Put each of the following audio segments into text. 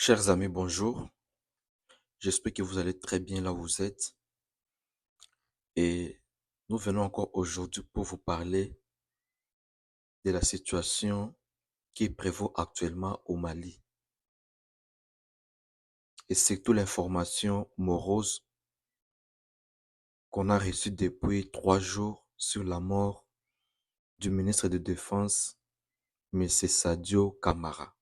Chers amis, bonjour. J'espère que vous allez très bien là où vous êtes. Et nous venons encore aujourd'hui pour vous parler de la situation qui prévaut actuellement au Mali. Et surtout l'information morose qu'on a reçue depuis 3 jours sur la mort du ministre de Défense, M. Sadio Kamara,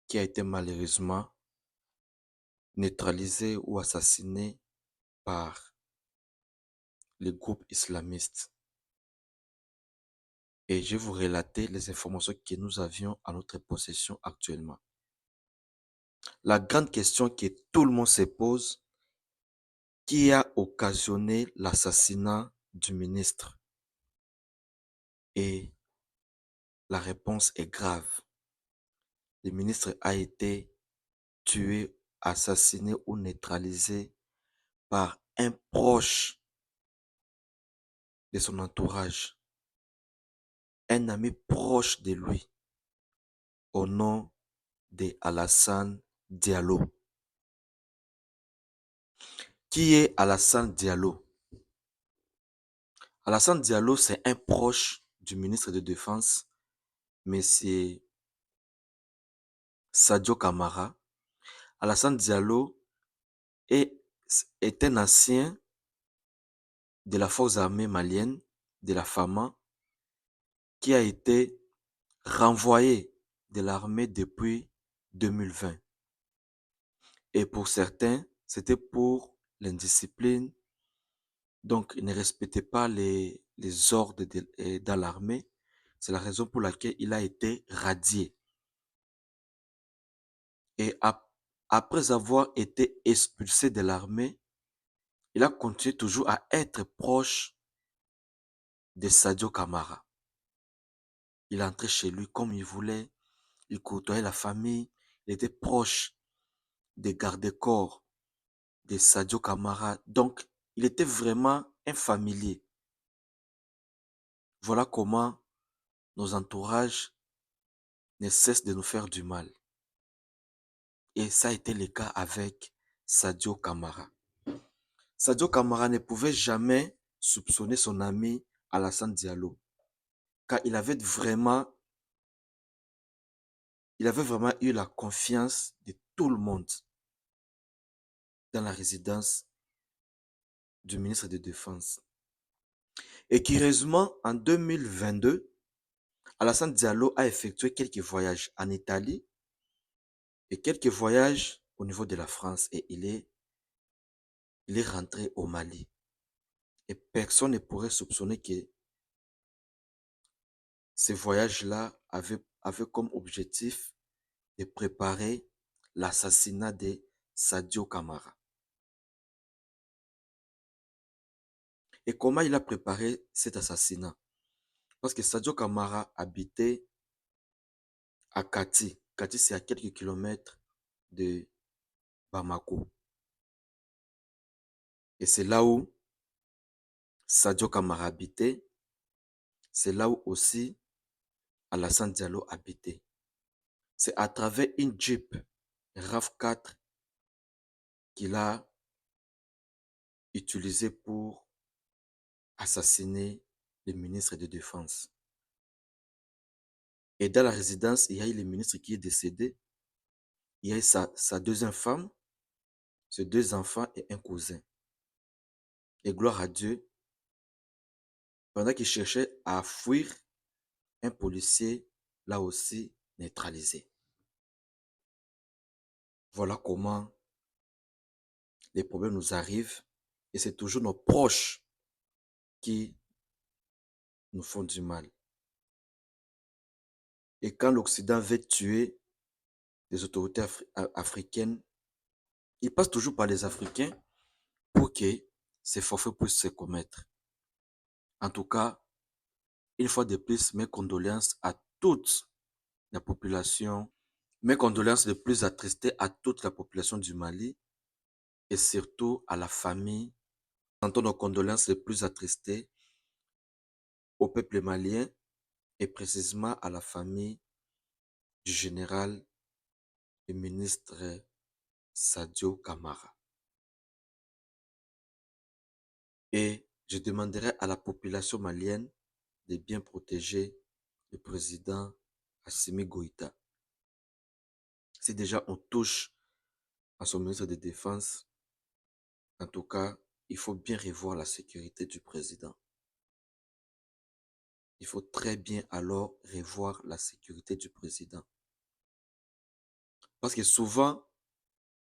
qui a été malheureusement neutralisé ou assassiné par les groupes islamistes. Et je vais vous relater les informations que nous avions à notre possession actuellement. La grande question que tout le monde se pose, qui a occasionné l'assassinat du ministre? Et la réponse est grave. Le ministre a été tué, assassiné ou neutralisé par un proche de son entourage, un ami proche de lui, au nom de Alassane Diallo. Qui est Alassane Diallo? Alassane Diallo, c'est un proche du ministre de Défense, M. Sadio Kamara. Alassane Diallo est, est un ancien de la force armée malienne, de la FAMA, qui a été renvoyé de l'armée depuis 2020. Et pour certains, c'était pour l'indiscipline. Donc, il ne respectait pas les ordres dans l'armée. C'est la raison pour laquelle il a été radié. Et après avoir été expulsé de l'armée, il a continué toujours à être proche de Sadio Kamara. Il entrait chez lui comme il voulait, il côtoyait la famille, il était proche des gardes-corps de Sadio Kamara. Donc, il était vraiment un familier. Voilà comment nos entourages ne cessent de nous faire du mal. Et ça a été le cas avec Sadio Kamara. Sadio Kamara ne pouvait jamais soupçonner son ami Alassane Diallo, car il avait vraiment eu la confiance de tout le monde dans la résidence du ministre de Défense. Et curieusement, en 2022, Alassane Diallo a effectué quelques voyages en Italie et quelques voyages au niveau de la France et il est rentré au Mali. Et personne ne pourrait soupçonner que ces voyages-là avaient comme objectif de préparer l'assassinat de Sadio Kamara. Et comment il a préparé cet assassinat? Parce que Sadio Kamara habitait à Kati. Kati, c'est à quelques kilomètres de Bamako. Et c'est là où Sadio Kamara habitait. C'est là où aussi Alassane Diallo habitait. C'est à travers une Jeep RAV4 qu'il a utilisé pour assassiner le ministre de Défense. Et dans la résidence, il y a eu le ministre qui est décédé. Il y a eu sa deuxième femme, ses deux enfants et un cousin. Et gloire à Dieu, pendant qu'il cherchait à fuir, un policier l'a aussi neutralisé. Voilà comment les problèmes nous arrivent. Et c'est toujours nos proches qui nous font du mal. Et quand l'Occident veut tuer les autorités africaines, il passe toujours par les Africains pour que ces forfaits puissent se commettre. En tout cas, une fois de plus, mes condoléances à toute la population, mes condoléances les plus attristées à toute la population du Mali et surtout à la famille. Tantôt nos condoléances les plus attristées au peuple malien et précisément à la famille du général le ministre Sadio Kamara. Et je demanderai à la population malienne de bien protéger le président Assimi Goïta. Si déjà on touche à son ministre de Défense, en tout cas, il faut bien revoir la sécurité du président. Il faut très bien alors revoir la sécurité du président. Parce que souvent,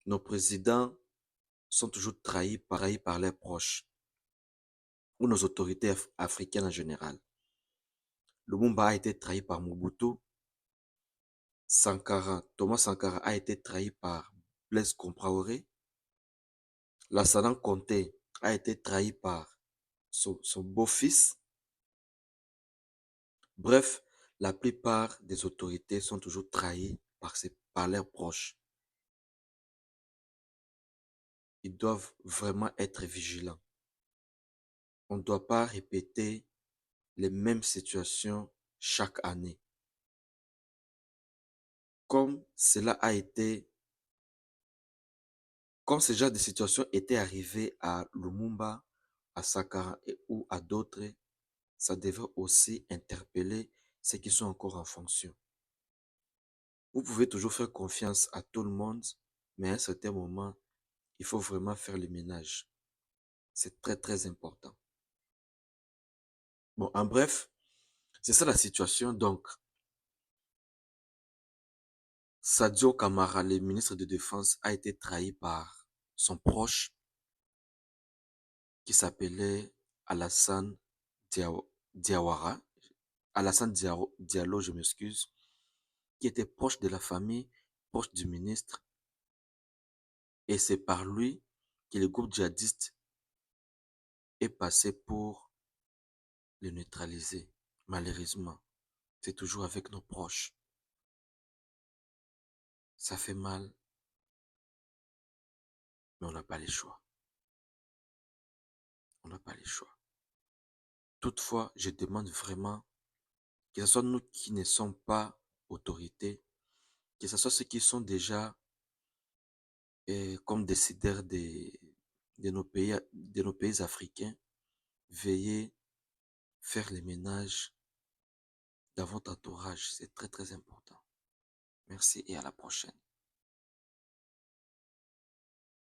nos présidents sont toujours trahis par leurs proches ou nos autorités africaines en général. Lumumba a été trahi par Mobutu. Thomas Sankara a été trahi par Blaise Compaoré. Lassana Conté a été trahi par son beau-fils. Bref, la plupart des autorités sont toujours trahies par leurs proches. Ils doivent vraiment être vigilants. On ne doit pas répéter les mêmes situations chaque année. Comme cela a été, comme ce genre de situation était arrivé à Lumumba, à Sankara ou à d'autres, ça devrait aussi interpeller ceux qui sont encore en fonction. Vous pouvez toujours faire confiance à tout le monde, mais à un certain moment, il faut vraiment faire le ménage. C'est très, très important. Bon, en bref, c'est ça la situation. Donc, Sadio Kamara, le ministre de Défense, a été trahi par son proche qui s'appelait Alassane Diawara. Alassane Diallo, je m'excuse, qui était proche de la famille, proche du ministre. Et c'est par lui que le groupe djihadiste est passé pour le neutraliser. Malheureusement, c'est toujours avec nos proches. Ça fait mal, mais on n'a pas les choix. On n'a pas les choix. Toutefois, je demande vraiment que ce soit nous qui ne sommes pas autorités, que ce soit ceux qui sont déjà comme décideurs de nos pays africains, veuillez faire les ménages dans votre entourage. C'est très très important. Merci et à la prochaine.